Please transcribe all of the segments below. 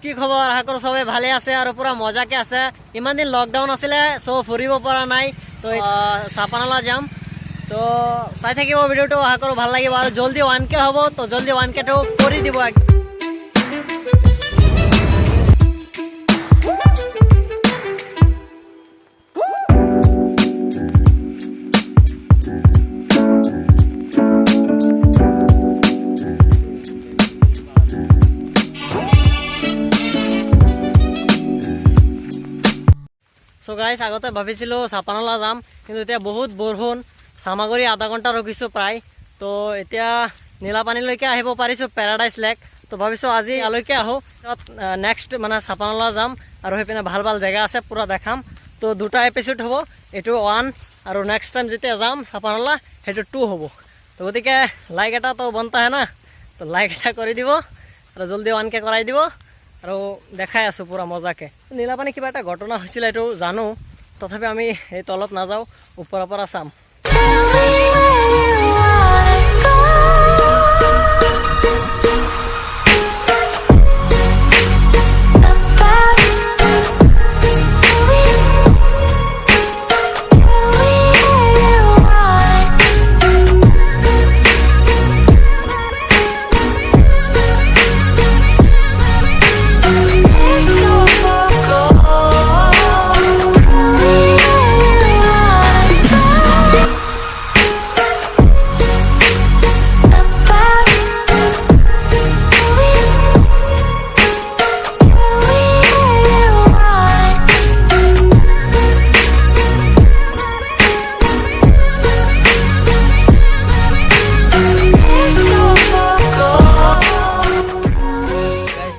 কি খবৰ আশা কৰো সবে ভালে আছে আৰু পুৰা মজাকে আছে ইমান দিন লকডাউন আছিল সো ফুৰিব পৰা নাই তো চাপানালা যাম তো চাই থাকিব ভিডিওটো আশা কৰো ভাল লাগিব আৰু জলদি 1K হ'ব তো জলদি 1K টো কৰি দিব So guys, আগতে ভাবিছিলো চাপানালা যাম কিন্তু এতিয়া বহুত বৰষুণ সামাগুৰি আধা ঘণ্টা ৰখিছো প্ৰায় তো এতিয়া নীলাপানীলৈকে আহিব পাৰিছো পেৰাডাইজ লেক তো ভাবিছো আজি আলৈকে আহো নেক্সট মানে চাপানালা যাম আৰু হেপিনে ভাল ভাল জায়গা আছে পুৰা দেখাম তো দুটা এপিসোড হ'ব এটো 1 আৰু নেক্সট টাইম যেতিয়া যাম চাপানালা হেটো 2 হ'ব তো গতিকে লাইক এটা তো বনতা হে না তো লাইক এটা কৰি দিব আৰু জলদি 1K কৰাই দিব আৰু দেখাই আছো পুৰা মজাকে নীলাপানী কিবা এটা ঘটনা হৈছিল এটো জানো তথাপি আমি এই তলত না যাও ওপৰৰ পৰা চাম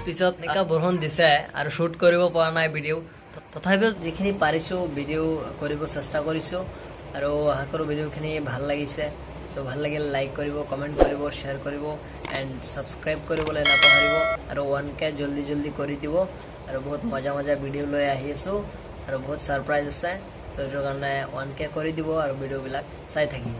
পিছত একা বৰষুণ দিছে আৰু শুট কৰিব পৰা নাই ভিডিও তথাপিও যিখিনি পাৰিছো ভিডিও কৰিব চেষ্টা কৰিছো আৰু আশা কৰো ভিডিওখিনি ভাল লাগিছে সো ভাল লাগিলে লাইক কৰিব কমেন্ট কৰিব শেয়াৰ কৰিব এন্ড সাবস্ক্ৰাইব কৰিবলৈ নাপাহৰিব আৰু 1K জলদি কৰি দিব আৰু বহুত মজা ভিডিও লৈ আহি আছো আৰু বহুত সাৰপ্ৰাইজ আছে তো এৰ কাৰণে 1K কৰি দিব আৰু ভিডিও বিলাক চাই থাকিব